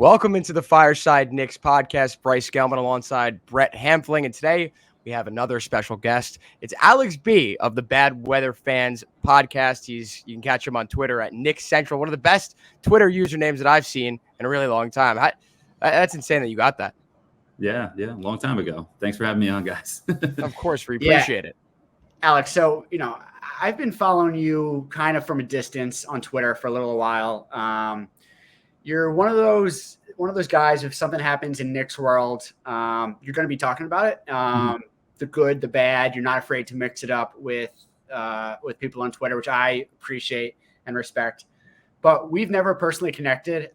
Welcome into the Fireside Knicks podcast. Bryce Gelman alongside Brett Hamfling. And today we have another special guest. It's Alex B. of the Bad Weather Fans podcast. You can catch him on Twitter at Knicks Central, one of the best Twitter usernames that I've seen in a really long time. That's insane that you got that. Yeah, long time ago. Thanks for having me on, guys. Of course, we appreciate it. Alex, so, I've been following you kind of from a distance on Twitter for a little while. You're one of those guys, if something happens in Knicks world, you're going to be talking about it. The good, the bad. You're not afraid to mix it up with people on Twitter, which I appreciate and respect. But we've never personally connected.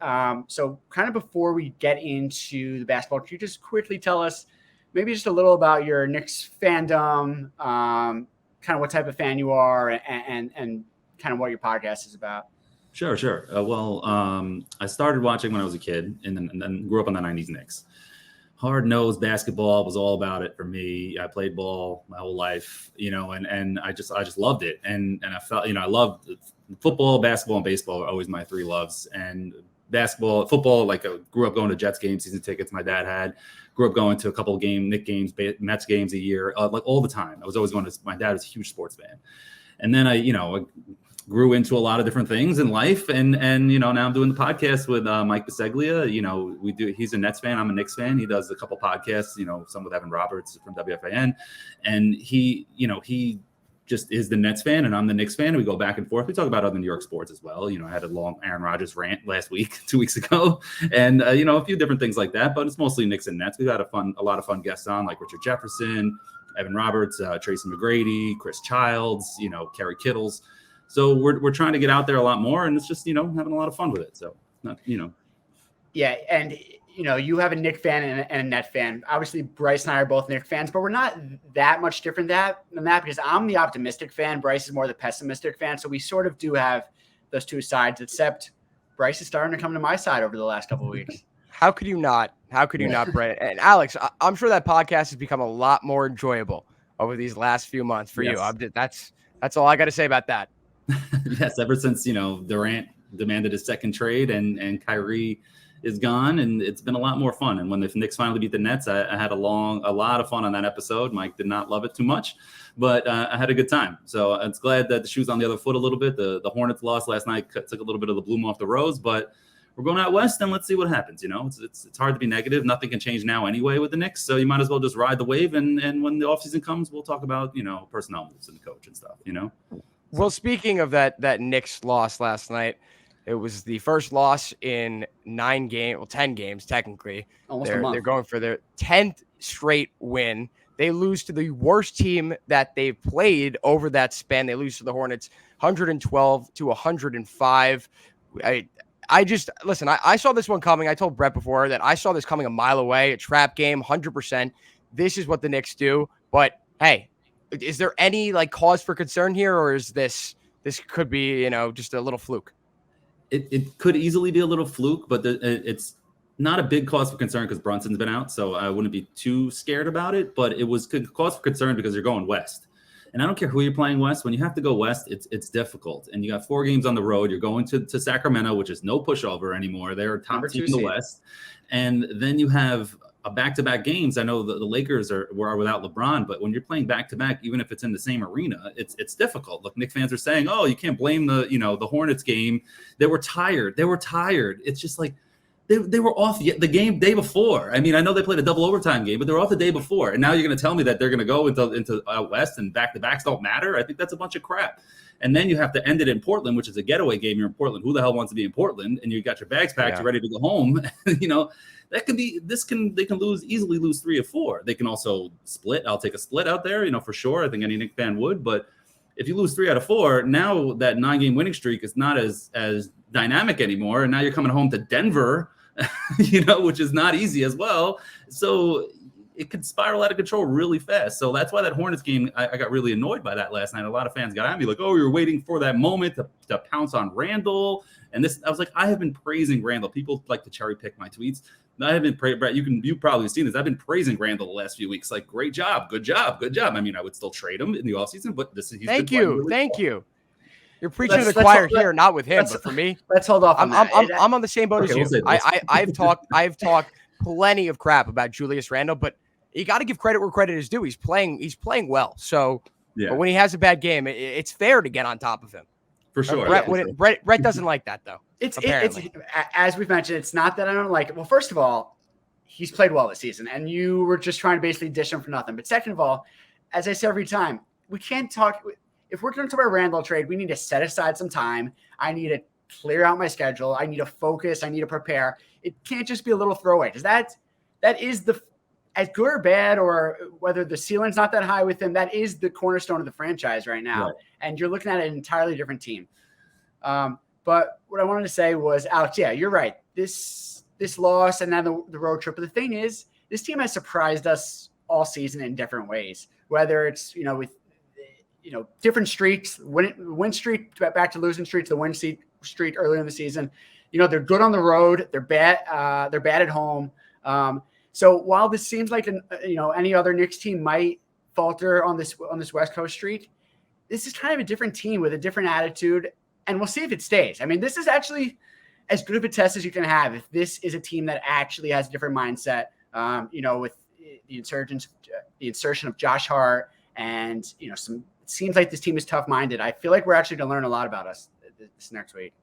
So kind of before we get into the basketball, can you just quickly tell us maybe just a little about your Knicks fandom, kind of what type of fan you are and kind of what your podcast is about? Sure. I started watching when I was a kid and then grew up on the 90s Knicks. Hard-nosed basketball was all about it for me. I played ball my whole life, and I just loved it. And I felt, I loved football, basketball, and baseball are always my three loves. And football, I grew up going to Jets games, season tickets my dad had. Grew up going to a couple of Knicks games, Mets games a year, all the time. I was always going to. My dad was a huge sports fan. And then I grew into a lot of different things in life. And now I'm doing the podcast with Mike Biseglia. He's a Nets fan. I'm a Knicks fan. He does a couple podcasts, some with Evan Roberts from WFAN. And he just is the Nets fan and I'm the Knicks fan. And we go back and forth. We talk about other New York sports as well. I had a long Aaron Rodgers rant last week, 2 weeks ago. And, a few different things like that, but it's mostly Knicks and Nets. We've had a lot of fun guests on, like Richard Jefferson, Evan Roberts, Tracy McGrady, Chris Childs, Kerry Kittles. So we're trying to get out there a lot more, and it's just, having a lot of fun with it. So, Yeah, and, you have a Knicks fan and a Net fan. Obviously, Bryce and I are both Knicks fans, but we're not that much different than that because I'm the optimistic fan. Bryce is more the pessimistic fan. So we sort of do have those two sides, except Bryce is starting to come to my side over the last couple of weeks. How could you not? Brett? And Alex, I'm sure that podcast has become a lot more enjoyable over these last few months for you. That's all I got to say about that. Yes, ever since Durant demanded his second trade and Kyrie is gone, and it's been a lot more fun. And when the Knicks finally beat the Nets, I had a lot of fun on that episode. Mike did not love it too much, but I had a good time. So I'm glad that the shoe's on the other foot a little bit. The Hornets lost last night, took a little bit of the bloom off the rose, but we're going out west and let's see what happens. It's hard to be negative. Nothing can change now anyway with the Knicks, so you might as well just ride the wave. And when the offseason comes, we'll talk about personnel moves and the coach and stuff. Well, speaking of that Knicks loss last night, it was the first loss in 10 games, technically. Almost a month. They're going for their 10th straight win. They lose to the worst team that they've played over that span. They lose to the Hornets 112-105. I saw this one coming. I told Brett before that I saw this coming a mile away, a trap game, 100%. This is what the Knicks do. But, hey, is there any cause for concern here, or is this could be, just a little fluke? It could easily be a little fluke, but it's not a big cause for concern because Brunson's been out, so I wouldn't be too scared about it. But it was cause for concern because you're going west, and I don't care who you're playing west. When you have to go west, it's difficult, and you got 4 games on the road. You're going to Sacramento, which is no pushover anymore. They're a top team in the West, and then you have a back-to-back games. I know the Lakers were without LeBron, but when you're playing back-to-back, even if it's in the same arena, it's difficult. Look, Knicks fans are saying, "Oh, you can't blame the Hornets game. They were tired. It's just like they were off the game day before. I mean, I know they played a double overtime game, but they're off the day before. And now you're going to tell me that they're going to go into out west and back-to-backs don't matter? I think that's a bunch of crap. And then you have to end it in Portland, which is a getaway game. You're in Portland. Who the hell wants to be in Portland? And you got your bags packed. Yeah. You're ready to go home. They can easily lose 3 or 4. They can also split. I'll take a split out there, for sure. I think any Knicks fan would. But if you lose 3 out of 4, now that 9-game winning streak is not as dynamic anymore. And now you're coming home to Denver, which is not easy as well. So it could spiral out of control really fast. So that's why that Hornets game, I got really annoyed by that last night. A lot of fans got at me like, "Oh, you're waiting for that moment to pounce on Randall." And I was like, I have been praising Randall. People like to cherry pick my tweets. I have been Brett, you've probably seen this. I've been praising Randall the last few weeks. Like, great job, good job. I mean, I would still trade him in the offseason, but Thank you. You're preaching to the choir here, not with him, but for me, let's hold off on that. I'm on the same boat as you. I've talked plenty of crap about Julius Randle, but you got to give credit where credit is due. He's playing well. So, but when he has a bad game, it's fair to get on top of him. For sure. Brett doesn't like that though. It's as we've mentioned. It's not that I don't like it. Well, first of all, he's played well this season, and you were just trying to basically dish him for nothing. But second of all, as I say every time, we can't talk. If we're going to talk about Randall trade, we need to set aside some time. I need to clear out my schedule. I need to focus. I need to prepare. It can't just be a little throwaway, because that is the, as good or bad, or whether the ceiling's not that high with him, that is the cornerstone of the franchise right now. Right. And you're looking at an entirely different team. But what I wanted to say was, Alex, yeah, you're right. This loss and then the road trip. But the thing is, this team has surprised us all season in different ways, whether it's, with different streaks, win streak back to losing streaks, the win streak earlier in the season. They're good on the road. They're bad at home. So while this seems like any other Knicks team might falter on this West Coast streak, this is kind of a different team with a different attitude, and we'll see if it stays. I mean, this is actually as good of a test as you can have if this is a team that actually has a different mindset. With the insertion of Josh Hart and it seems like this team is tough-minded. I feel like we're actually going to learn a lot about us this next week.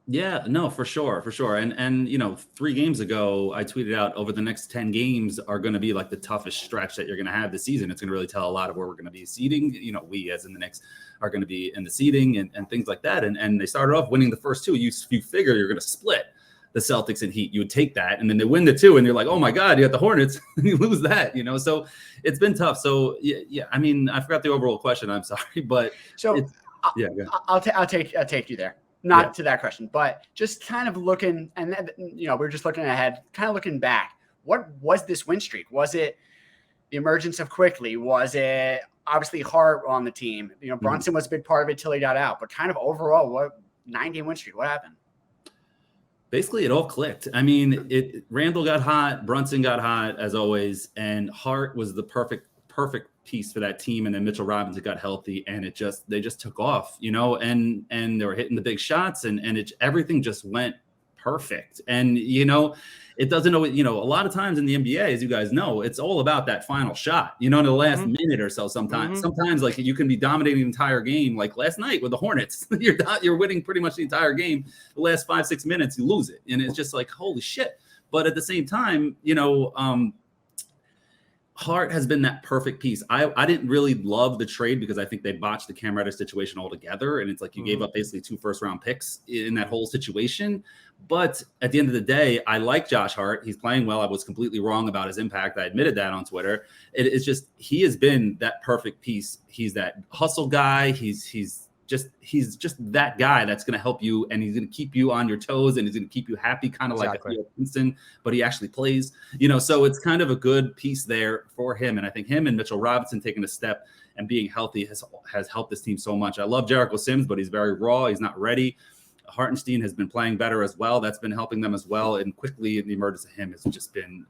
Yeah, no, for sure. And 3 games ago, I tweeted out over the next 10 games are going to be like the toughest stretch that you're going to have this season. It's going to really tell a lot of where we're going to be seeding. We as in the Knicks are going to be in the seeding and things like that. And they started off winning the first 2. You figure you're going to split the Celtics and Heat. You would take that, and then they win the 2, and you're like, oh my God, you got the Hornets, and you lose that. So it's been tough. So yeah. I mean, I forgot the overall question. I'm sorry, but I'll take you there. Not to that question, but just kind of looking, and we're just looking ahead, kind of looking back. What was this win streak? Was it the emergence of Quickly? Was it obviously Hart on the team? Brunson was a big part of it till he got out, but kind of overall, what 9-game win streak? What happened? Basically, it all clicked. I mean, Randall got hot, Brunson got hot as always, and Hart was the perfect piece for that team. And then Mitchell Robinson got healthy, and they just took off, and they were hitting the big shots, and everything just went perfect. And it doesn't always, a lot of times in the NBA, as you guys know, it's all about that final shot, in the last minute or so. Sometimes like you can be dominating the entire game, like last night with the Hornets. You're winning pretty much the entire game. The last 5-6 minutes, you lose it, and it's just like, holy shit. But at the same time, Hart has been that perfect piece. I didn't really love the trade because I think they botched the Cam Reddish situation altogether. And it's like you gave up basically 2 first-round picks in that whole situation. But at the end of the day, I like Josh Hart. He's playing well. I was completely wrong about his impact. I admitted that on Twitter. It's just he has been that perfect piece. He's that hustle guy. He's just that guy that's going to help you, and he's going to keep you on your toes, and he's going to keep you happy, kind of like a Theo Pinson, but he actually plays, so it's kind of a good piece there for him. And I think him and Mitchell Robinson taking a step and being healthy has helped this team so much. I love Jericho Sims, but he's very raw. He's not ready. Hartenstein has been playing better as well. That's been helping them as well. And quickly, the emergence of him has just been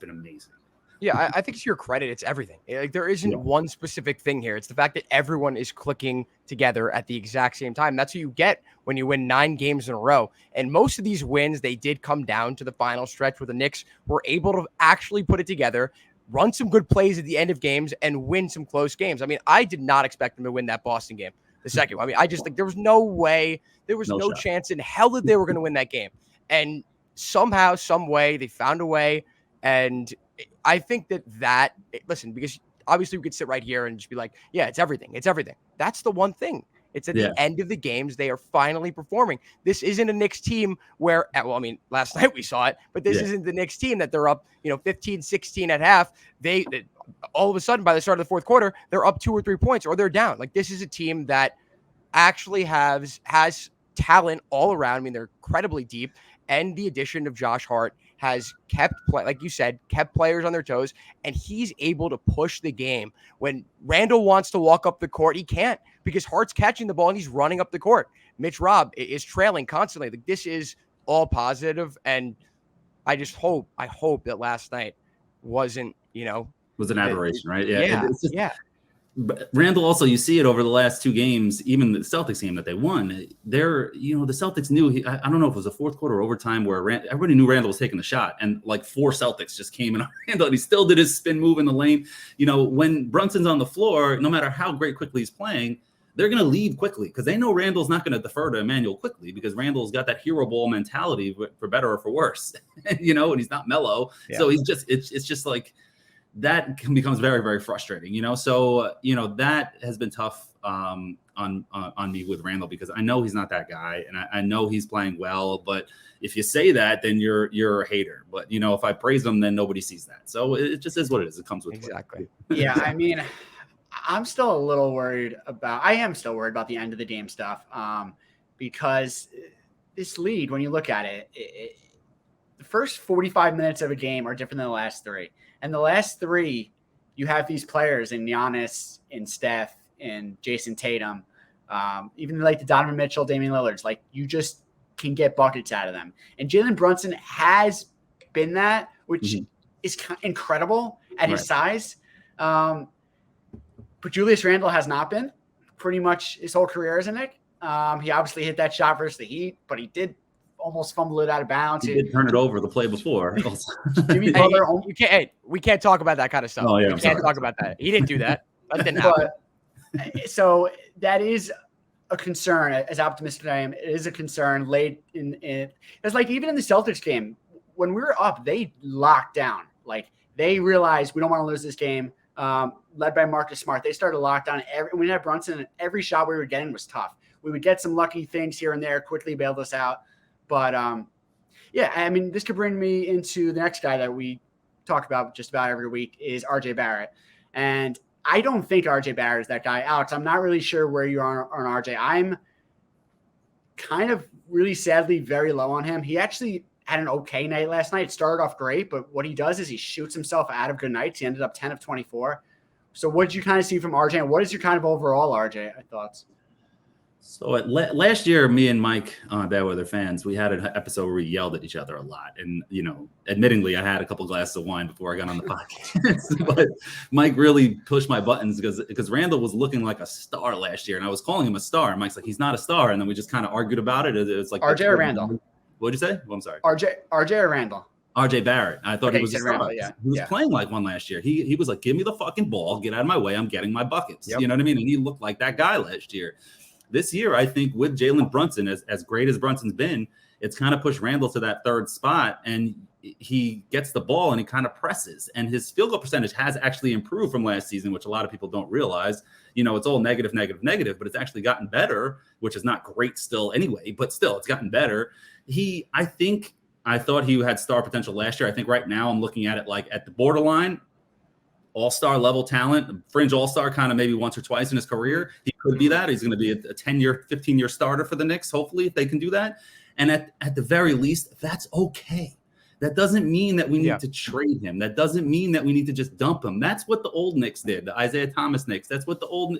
amazing. Yeah, I think to your credit, it's everything. Like there isn't one specific thing here. It's the fact that everyone is clicking together at the exact same time. That's what you get when you win 9 games in a row. And most of these wins, they did come down to the final stretch where the Knicks were able to actually put it together, run some good plays at the end of games, and win some close games. I mean, I did not expect them to win that Boston game, the second one. I mean, I just think there was no way, there was no chance in hell that they were going to win that game. And somehow, some way, they found a way. And I think listen, because obviously we could sit right here and just be like, yeah, it's everything. It's everything. That's the one thing. It's at the end of the games, they are finally performing. This isn't a Knicks team where, last night we saw it, but this isn't the Knicks team that they're up, 15-16 at half. They all of a sudden, by the start of the fourth quarter, they're up 2 or 3 points or they're down. Like this is a team that actually has talent all around. I mean, they're incredibly deep. And the addition of Josh Hart has kept players on their toes, and he's able to push the game. When Randall wants to walk up the court, he can't because Hart's catching the ball and he's running up the court. Mitch Rob is trailing constantly. Like, this is all positive, and I hope that last night wasn't, was an aberration, right? Yeah. But Randall, also, you see it over the last 2 games, even the Celtics game that they won. The Celtics knew, I don't know if it was a fourth quarter or overtime where everybody knew Randall was taking the shot, and like 4 Celtics just came in on Randall, and he still did his spin move in the lane. When Brunson's on the floor, no matter how great quickly he's playing, they're going to leave quickly because they know Randall's not going to defer to Emmanuel quickly because Randall's got that hero ball mentality for better or for worse, and he's not mellow. Yeah. So it's just like, that becomes very, very frustrating, So, that has been tough on me with Randall because I know he's not that guy, and I know he's playing well. But if you say that, then you're a hater. But if I praise him, then nobody sees that. So it just is what it is. It comes with exactly. Yeah, I mean, I am still worried about the end of the game stuff because this lead, when you look at it, the first 45 minutes of a game are different than the last 3. And the last 3, you have these players in Giannis, in Steph, and Jason Tatum, even like the Donovan Mitchell, Damian Lillards. Like, you just can get buckets out of them. And Jalen Brunson has been that, which is incredible at his size. But Julius Randle has not been pretty much his whole career, isn't it? He obviously hit that shot versus the Heat, but he did almost fumble it out of bounds. He did turn it over the play before. We can't talk about that kind of stuff. Oh, yeah, we can't talk about that. He didn't do that. That didn't happen. So that is a concern. As optimistic as I am, it is a concern late in it. It's like even in the Celtics game, when we were up, they locked down. Like, they realized we don't want to lose this game. Led by Marcus Smart, they started to lock down. We had Brunson, and every shot we were getting was tough. We would get some lucky things here and there, quickly bailed us out. But, yeah, I mean, this could bring me into the next guy that we talk about just about every week is RJ Barrett. And I don't think RJ Barrett is that guy. Alex, I'm not really sure where you are on RJ. I'm kind of really sadly very low on him. He actually had an okay night last night. It started off great, but what he does is he shoots himself out of good nights. He ended up 10 of 24. So what did you kind of see from RJ? And what is your kind of overall RJ thoughts? So last year, me and Mike, Bad Weather Fans, we had an episode where we yelled at each other a lot. And, admittingly, I had a couple glasses of wine before I got on the podcast. But Mike really pushed my buttons because Randall was looking like a star last year. And I was calling him a star. And Mike's like, he's not a star. And then we just kind of argued about it. It's like RJ or Randall? What'd you say? Well, I'm sorry. RJ or Randall? RJ Barrett. I thought he was a star. Randall, yeah. He was playing like one last year. He was like, give me the fucking ball. Get out of my way. I'm getting my buckets. Yep. You know what I mean? And he looked like that guy last year. This year, I think with Jalen Brunson, as great as Brunson's been, it's kind of pushed Randall to that 3rd spot, and he gets the ball and he kind of presses. And his field goal percentage has actually improved from last season, which a lot of people don't realize. It's all negative, but it's actually gotten better, which is not great still anyway, but still, it's gotten better. I thought he had star potential last year. I think right now I'm looking at it like at the borderline. All-star level talent, fringe all-star kind of maybe once or twice in his career. He could be that. He's going to be a 10-year, 15-year starter for the Knicks, hopefully, if they can do that. And at the very least, that's okay. That doesn't mean that we need to trade him. That doesn't mean that we need to just dump him. That's what the old Knicks did, the Isaiah Thomas Knicks. That's what the old,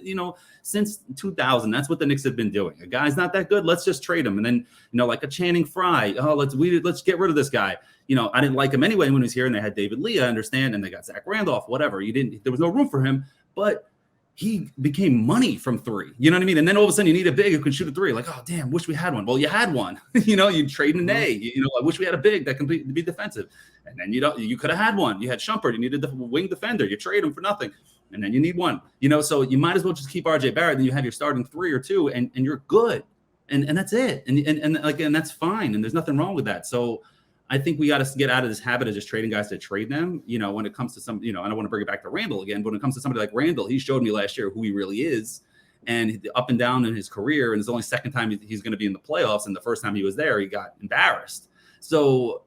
since 2000, that's what the Knicks have been doing. A guy's not that good, let's just trade him. And then, like a Channing Frye, let's get rid of this guy. I didn't like him anyway when he was here, and they had David Lee, I understand, and they got Zach Randolph, whatever. There was no room for him, but he became money from 3. You know what I mean? And then all of a sudden you need a big who can shoot a 3. Like, oh, damn, wish we had one. Well, you had one. You trade an A. I wish we had a big that can be defensive. And then you could have had one. You had Shumpert. You needed the wing defender. You trade him for nothing. And then you need one. So you might as well just keep RJ Barrett. Then you have your starting 3 or 2, and you're good. And that's it. And that's fine. And there's nothing wrong with that. So I think we got to get out of this habit of just trading guys to trade them. When it comes to some, I don't want to bring it back to Randall again, but when it comes to somebody like Randall, he showed me last year who he really is, and the up and down in his career. And it's only second time he's going to be in the playoffs. And the first time he was there, he got embarrassed. So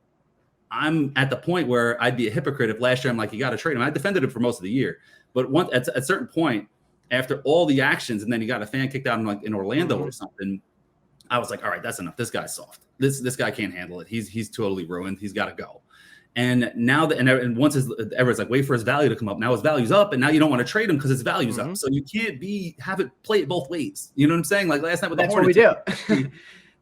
I'm at the point where I'd be a hypocrite if last year I'm like, you got to trade him. I defended him for most of the year, but at a certain point, after all the actions, and then he got a fan kicked out in Orlando or something, I was like, all right, that's enough. This guy's soft. This guy can't handle it. He's totally ruined. He's got to go. And now and once everyone's like, wait for his value to come up. Now his value's up, and now you don't want to trade him because his value's up. So you can't have it play it both ways. You know what I'm saying? Like last night with the Hornets. That's what we do.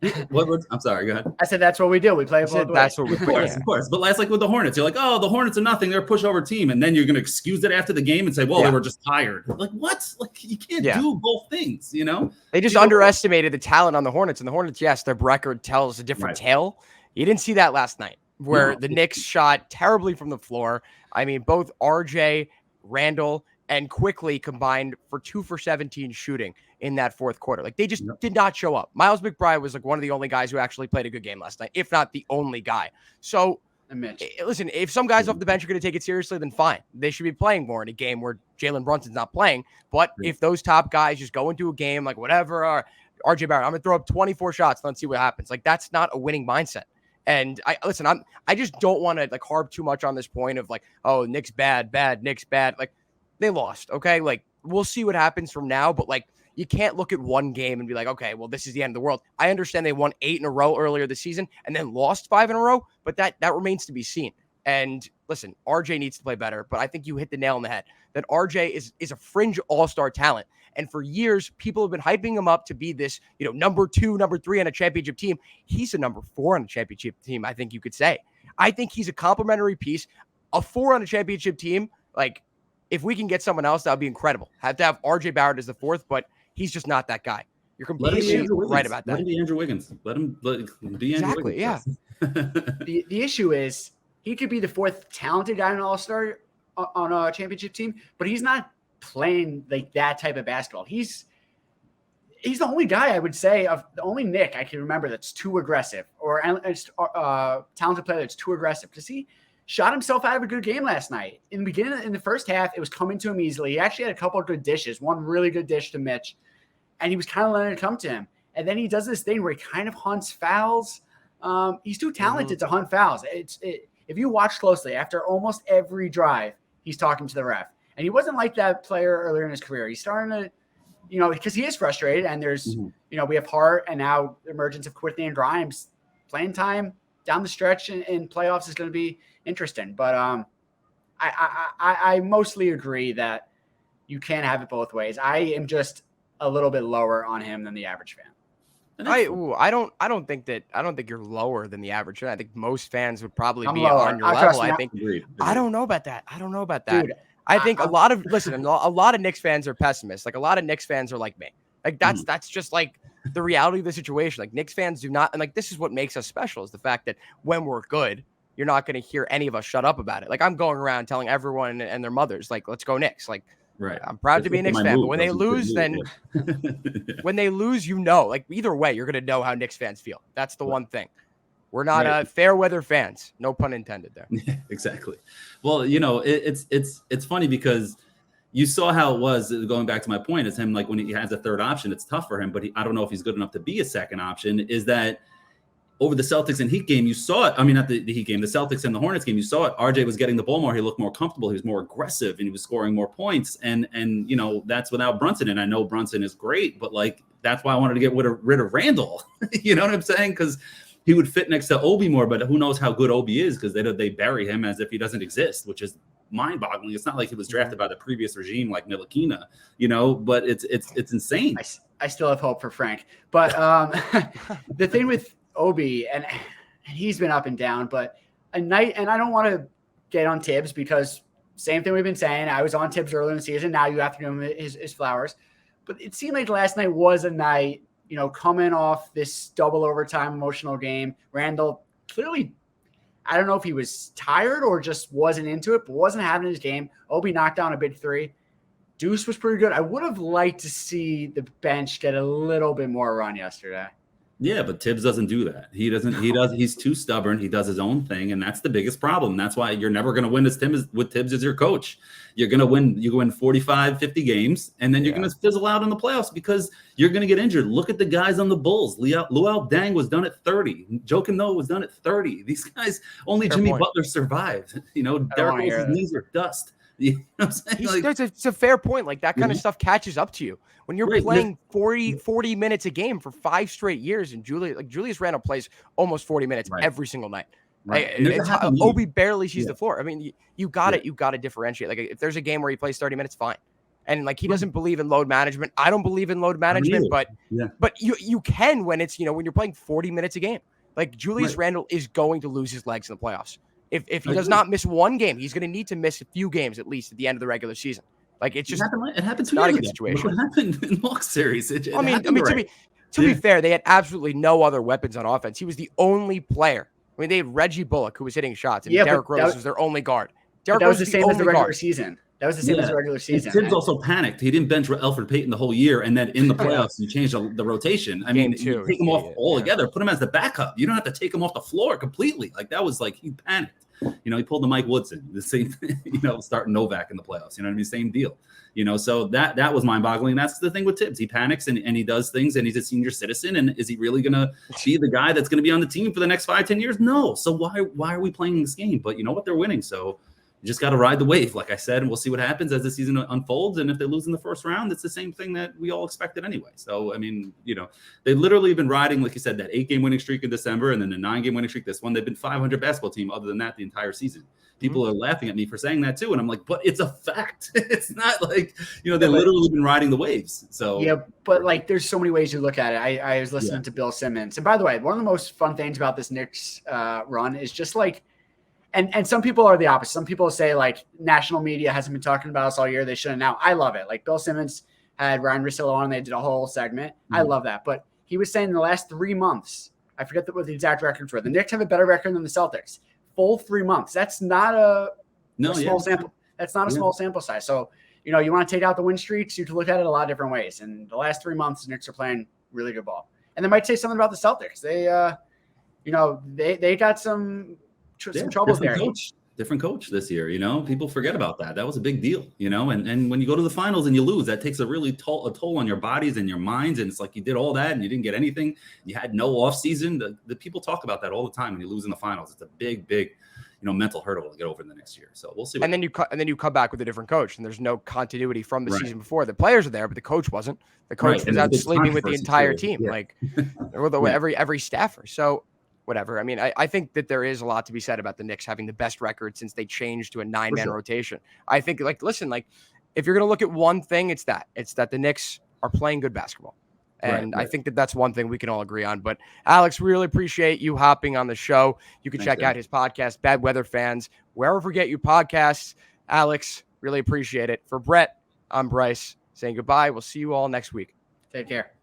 I'm sorry. Go ahead. I said that's what we do. We play it both ways. That's what we Of course, of course. But that's like with the Hornets. You're like, oh, the Hornets are nothing. They're a pushover team. And then you're going to excuse it after the game and say, well, they were just tired. Like, what? Like, you can't do both things, you know? They just underestimated the talent on the Hornets. And the Hornets, yes, their record tells a different tale. You didn't see that last night where the Knicks shot terribly from the floor. I mean, both RJ, Randall, and Quickly combined for 2 for 17 shooting in that fourth quarter. Like, they just did not show up. Miles McBride was like one of the only guys who actually played a good game last night, if not the only guy. So, listen, if some guys off the bench are going to take it seriously, then fine. They should be playing more in a game where Jalen Brunson's not playing. But if those top guys just go into a game like whatever, RJ Barrett, I'm going to throw up 24 shots, let's see what happens. Like, that's not a winning mindset. And I just don't want to like harp too much on this point of like, oh, Knicks bad, Knicks bad. Like, they lost. Okay. Like, we'll see what happens from now, but like, you can't look at one game and be like, okay, well, this is the end of the world. I understand they won 8 in a row earlier this season and then lost 5 in a row, but that remains to be seen. And listen, RJ needs to play better, but I think you hit the nail on the head that RJ is a fringe all-star talent. And for years, people have been hyping him up to be this, number 2, number 3 on a championship team. He's a number 4 on a championship team, I think you could say. I think he's a complimentary piece. A 4 on a championship team, like, if we can get someone else, that would be incredible. Have to have RJ Barrett as the 4th, but he's just not that guy. You're completely right about that. Let him be Andrew Wiggins. Let him be Andrew Wiggins. Yeah. The issue is he could be the 4th talented guy in an all-star on a championship team, but he's not playing like that type of basketball. He's the only guy I would say the only Nick I can remember that's too aggressive or talented player that's too aggressive because he shot himself out of a good game last night. In the first half, it was coming to him easily. He actually had a couple of good dishes, one really good dish to Mitch, and he was kind of letting it come to him. And then he does this thing where he kind of hunts fouls. He's too talented to hunt fouls. If you watch closely, after almost every drive, he's talking to the ref. And he wasn't like that player earlier in his career. He's starting to, because he is frustrated. And there's, we have Hart and now the emergence of Quickly and Grimes. Playing time down the stretch in playoffs is going to be interesting. But I mostly agree that you can't have it both ways. I am just a little bit lower on him than the average fan. I don't think you're lower than the average fan. I think most fans would probably be on your level. I think. Agreed. I don't know about that. Dude, I think a lot of Knicks fans are pessimists. Like a lot of Knicks fans are like me. Like that's just like the reality of the situation. Like Knicks fans do not, and like this is what makes us special is the fact that when we're good, you're not going to hear any of us shut up about it. Like I'm going around telling everyone and their mothers, like, let's go Knicks. Like, right. I'm proud to be a Knicks fan, but when they lose, when they lose, like either way, you're going to know how Knicks fans feel. That's the one thing. We're not fair weather fans. No pun intended there. Yeah, exactly. Well, it's funny because you saw how it was going back to my point is him, like when he has a third option, it's tough for him, but I don't know if he's good enough to be a second option is that over the Celtics and Heat game, you saw it. I mean, not the Heat game, the Celtics and the Hornets game, you saw it. RJ was getting the ball more. He looked more comfortable. He was more aggressive and he was scoring more points. And that's without Brunson. And I know Brunson is great, but like, that's why I wanted to get rid of Randall. You know what I'm saying? Because he would fit next to Obi more, but who knows how good Obi is because they bury him as if he doesn't exist, which is mind-boggling. It's not like he was drafted by the previous regime like Ntilikina, but it's insane. I still have hope for Frank. But the thing with Obi, and he's been up and down, but I don't want to get on Tibbs because same thing we've been saying. I was on Tibbs earlier in the season. Now you have to give him his flowers. But it seemed like last night was a night, coming off this double overtime emotional game. Randall clearly, I don't know if he was tired or just wasn't into it, but wasn't having his game. Obi knocked down a big 3. Deuce was pretty good. I would have liked to see the bench get a little bit more run yesterday. Yeah, but Tibbs doesn't do that. He's too stubborn. He does his own thing, and that's the biggest problem. That's why you're never going to win with Tibbs as your coach. You're going to win. You win 45, 50 games, and then you're going to fizzle out in the playoffs because you're going to get injured. Look at the guys on the Bulls. Luol Deng was done at 30. Joakim Noah was done at 30. These guys, only Jimmy Butler survived. Derek Rose's knees are dust. You know what I'm saying? It's a fair point. Like that kind of stuff catches up to you when you're playing 40 minutes a game for 5 straight years. And Julius Randle plays almost 40 minutes every single night. Right. Obi barely sees the floor. I mean, you got to differentiate. Like if there's a game where he plays 30 minutes, fine. And like, he doesn't believe in load management. I don't believe in load management, but you can when it's, when you're playing 40 minutes a game. Like, Julius Randle is going to lose his legs in the playoffs. If he does not miss one game, he's going to need to miss a few games at least at the end of the regular season. Like, it's just it happened 2 not years a good ago. situation. What happened in Hawks series? To be fair, they had absolutely no other weapons on offense. He was the only player. I mean, they had Reggie Bullock, who was hitting shots, and Derrick Rose was their only guard. Derrick Rose was the same as the regular season. That was the same as the regular season. Tibbs also panicked. He didn't bench Elfrid Payton the whole year, and then in the playoffs, you changed the rotation. I mean, you take him off altogether, put him as the backup. You don't have to take him off the floor completely. Like, that was like, he panicked. He pulled the Mike Woodson, the same, starting Novak in the playoffs. You know what I mean? Same deal. So that was mind-boggling. That's the thing with Tibbs. He panics and he does things, and he's a senior citizen. And is he really going to be the guy that's going to be on the team for the next 5-10 years? No. So why are we playing this game? But you know what? They're winning. So you just got to ride the wave, like I said, and we'll see what happens as the season unfolds. And if they lose in the first round, it's the same thing that we all expected anyway. So, I mean, they literally have been riding, like you said, that 8-game winning streak in December and then the 9-game winning streak this one. They've been 500 basketball team other than that the entire season. People are laughing at me for saying that too. And I'm like, but it's a fact. It's not like, they've literally been riding the waves. So yeah, but like, there's so many ways you look at it. I was listening to Bill Simmons. And by the way, one of the most fun things about this Knicks run is just like, and some people are the opposite. Some people say like national media hasn't been talking about us all year. They shouldn't now. I love it. Like Bill Simmons had Ryan Russillo on. They did a whole segment. I love that. But he was saying in the last 3 months, I forget what the exact records were. The Knicks have a better record than the Celtics. Full 3 months. That's not a small sample. That's not a small sample size. So, you want to take out the win streaks. You can look at it a lot of different ways. And the last 3 months, the Knicks are playing really good ball. And they might say something about the Celtics. They, they got some troubles there. Different coach this year. People forget about that. That was a big deal. And when you go to the finals and you lose, that takes a really toll on your bodies and your minds. And it's like you did all that and you didn't get anything. You had no off season. The people talk about that all the time when you lose in the finals. It's a big mental hurdle to get over in the next year. So we'll see. And then you come back with a different coach, and there's no continuity from the season before. The players are there, but the coach wasn't. The coach was out sleeping with the entire team, every staffer. So whatever. I mean, I think that there is a lot to be said about the Knicks having the best record since they changed to a 9-man rotation. I think, if you're going to look at one thing, it's that the Knicks are playing good basketball. And I think that's one thing we can all agree on. But Alex, really appreciate you hopping on the show. You can check out his podcast, Bad Weather Fans, wherever you get your podcasts. Alex, really appreciate it. For Brett, I'm Bryce saying goodbye. We'll see you all next week. Take care.